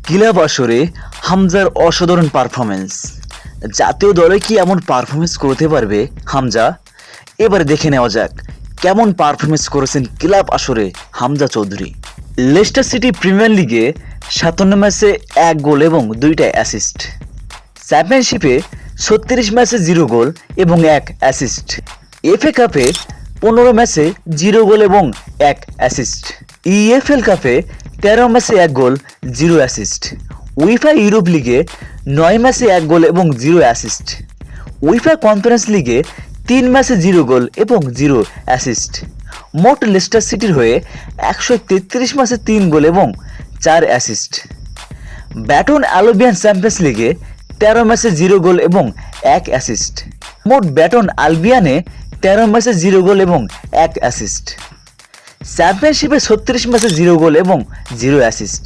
Club আসরে হামজার অসাধারণ পারফরমেন্স। জাতীয় দলে কি এমন পারফরমেন্স করতে পারবে হামজা? এবার দেখে নেওয়া যাক কেমন পারফরমেন্স করেছেন ক্লাব আসরে Hamza Chowdhury. Leicester city premier লিগে ৫৭ ম্যাচে ১ গোল এবং ২টা অ্যাসিস্ট। চ্যাম্পিয়নশিপে ৩৬ ম্যাচে ০ গোল এবং ১ অ্যাসিস্ট। এফএ কাপে ১৫ ম্যাচে ০ গোল এবং ১ অ্যাসিস্ট। ইএফএল কাপে ১৩ ম্যাচে ১ গোল ০ অ্যাসিস্ট। উইফা ইউরোপ লিগে ৯ ম্যাচে ১ গোল এবং ০ অ্যাসিস্ট। উইফা কনফারেন্স লিগে ৩ ম্যাচে ০ গোল এবং ০ অ্যাসিস্ট। মোট লেস্টার সিটির হয়ে ১৩৩ ম্যাচে ৩ গোল এবং ৪ অ্যাসিস্ট। ব্যাটন আলবিয়ান চ্যাম্পিয়ন্স লিগে ১৩ ম্যাচে ০ গোল এবং ১ অ্যাসিস্ট। মোট ব্যাটন আলবিয়ানে ১৩ ম্যাচে ০ গোল এবং ১ অ্যাসিস্ট। চ্যাম্পিয়নশিপে ৩৬ ম্যাচে ০ গোল এবং ০ অ্যাসিস্ট।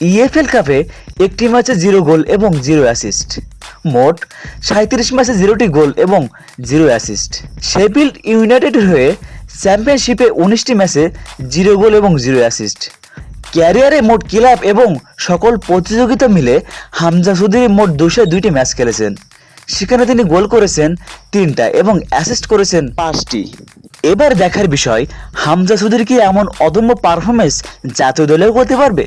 ইএফএল কাপে ১টি ম্যাচে ০ গোল এবং ০ অ্যাসিস্ট। মোট ৩৭ ম্যাচে ০টি গোল এবং ০ অ্যাসিস্ট। শেফিল্ড ইউনাইটেডের হয়ে চ্যাম্পিয়নশিপে ১৯টি ম্যাচে ০ গোল এবং ০ অ্যাসিস্ট। ক্যারিয়ারে মোট ক্লাব এবং সকল প্রতিযোগিতা মিলে হামজা চৌধুরী মোট ২০২টি ম্যাচ খেলেছেন। সেখানে তিনি গোল করেছেন ৩টা এবং অ্যাসিস্ট করেছেন ৫টি। এবার দেখার বিষয় হামজা চৌধুরী কি এমন অদম্য পারফরমেন্স জাতীয় দলেও করতে পারবে?